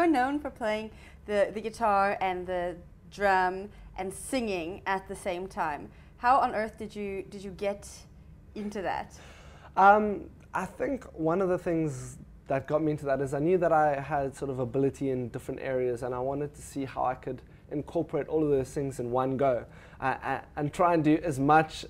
you're known for playing the guitar and the drum and singing at the same time. How on earth did you get into that? I think one of the things that got me into that is I knew that I had sort of ability in different areas, and I wanted to see how I could incorporate all of those things in one go, and try and do as much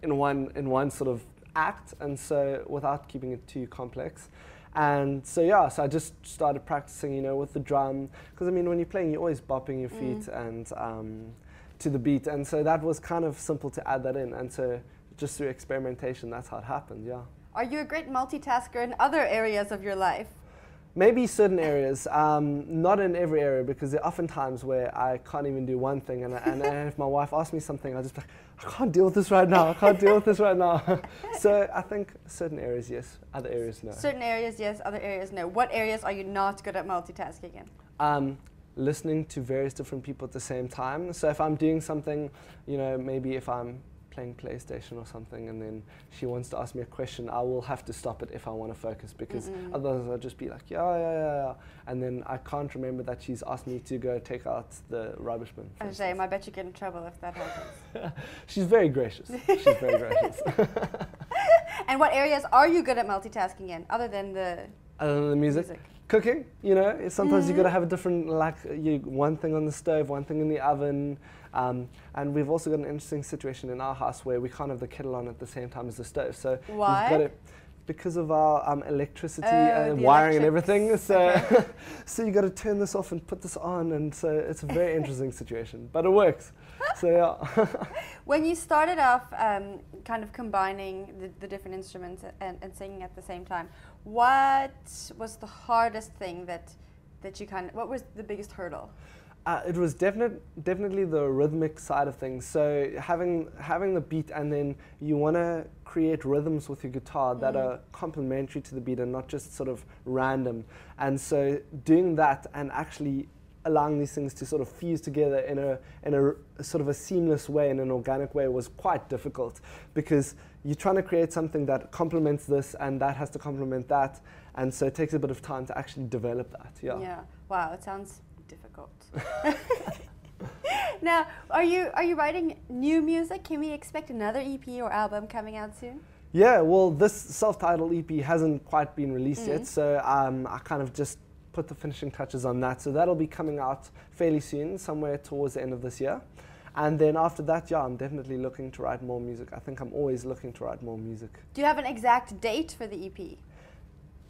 in one sort of act, and so without keeping it too complex. And so yeah, so I just started practicing, you know, with the drum, because I mean when you're playing you're always bopping your feet and to the beat, and so that was kind of simple to add that in, and so just through experimentation that's how it happened. Yeah. Are you a great multitasker in other areas of your life? Maybe certain areas, not in every area, because there are often times where I can't even do one thing, and if my wife asks me something, I'll just be like, I can't deal with this right now, I can't deal with this right now. So I think certain areas yes, other areas no. Certain areas yes, other areas no. What areas are you not good at multitasking in? Listening to various different people at the same time. So if I'm doing something, you know, maybe if I'm playing PlayStation or something and then she wants to ask me a question, I will have to stop it if I want to focus, because otherwise I'll just be like, yeah, and then I can't remember that she's asked me to go take out the rubbish bin. Shame, I bet you get in trouble if that happens. She's very gracious. She's very gracious. And what areas are you good at multitasking in, other than the music? Cooking, you know, sometimes you've got to have a different, like, one thing on the stove, one thing in the oven. And we've also got an interesting situation in our house where we can't have the kettle on at the same time as the stove. So why? You've got to, because of our electricity and wiring and everything. So, okay. So you got to turn this off and put this on, and so it's a very interesting situation, but it works. So yeah. When you started off kind of combining the different instruments and singing at the same time, what was the hardest thing that you what was the biggest hurdle? It was definitely the rhythmic side of things. So having the beat, and then you want to create rhythms with your guitar that are complementary to the beat and not just sort of random. And so doing that and actually allowing these things to sort of fuse together in a sort of a seamless way, in an organic way, was quite difficult, because you're trying to create something that complements this and that has to complement that, and so it takes a bit of time to actually develop that. Yeah. Wow, it sounds difficult. Now, are you writing new music? Can we expect another EP or album coming out soon? Yeah, well, this self-titled EP hasn't quite been released yet, so I kind of just put the finishing touches on that. So that'll be coming out fairly soon, somewhere towards the end of this year. And then after that, yeah, I'm definitely looking to write more music. I think I'm always looking to write more music. Do you have an exact date for the EP?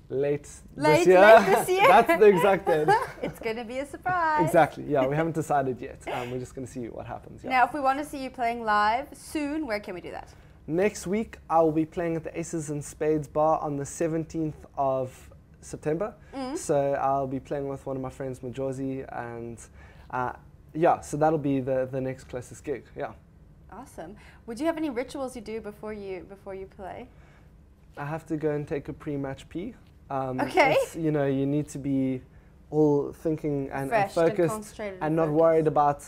Late this year. That's the exact date. It's going to be a surprise. Exactly, yeah, we haven't decided yet. We're just going to see what happens. Yeah. Now, if we want to see you playing live soon, where can we do that? Next week, I will be playing at the Aces and Spades Bar on the 17th of September. So I'll be playing with one of my friends, Majosi, and yeah, so that'll be the next closest gig. Yeah. Awesome. Would you have any rituals you do before you play? I have to go and take a pre-match pee. Okay. You know, you need to be all thinking and focused and not focused. worried about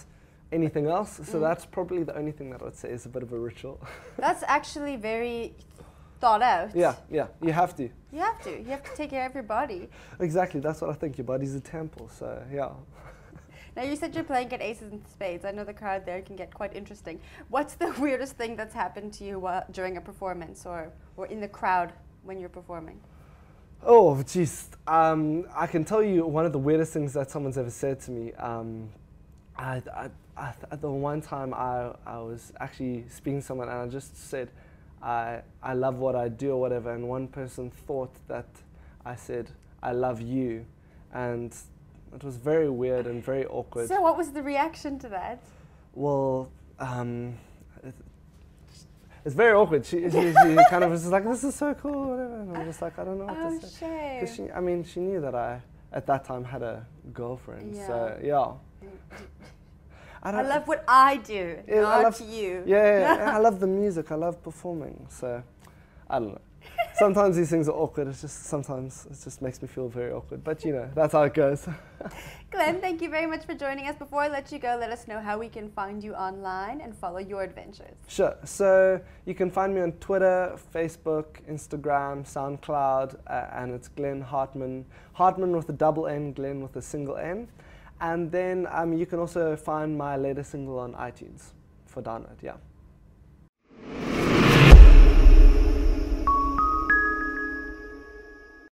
anything else. So that's probably the only thing that I would say is a bit of a ritual. That's actually very thought out. Yeah, you have to. You have to. You have to take care of your body. Exactly, that's what I think. Your body's a temple, so yeah. Now, you said you're playing at Aces and Spades. I know the crowd there can get quite interesting. What's the weirdest thing that's happened to you during a performance or in the crowd when you're performing? Oh, jeez. I can tell you one of the weirdest things that someone's ever said to me. The one time I was actually speaking to someone and I just said, I love what I do or whatever, and one person thought that I said, I love you, and it was very weird and very awkward. So what was the reaction to that? Well, it's very awkward. She kind of was just like, this is so cool, whatever. And I'm just like, I don't know what to say. Shame. She knew that I, at that time, had a girlfriend. Yeah. So, yeah. I love what I do, not you. Yeah, I love the music. I love performing. So, I don't know. sometimes these things are awkward. It's just sometimes it just makes me feel very awkward. But you know, that's how it goes. Glenn, thank you very much for joining us. Before I let you go, let us know how we can find you online and follow your adventures. Sure. So you can find me on Twitter, Facebook, Instagram, SoundCloud, and it's Glen Hartmann. Hartmann with a double N, Glen with a single N. And then you can also find my latest single on iTunes for download. Yeah.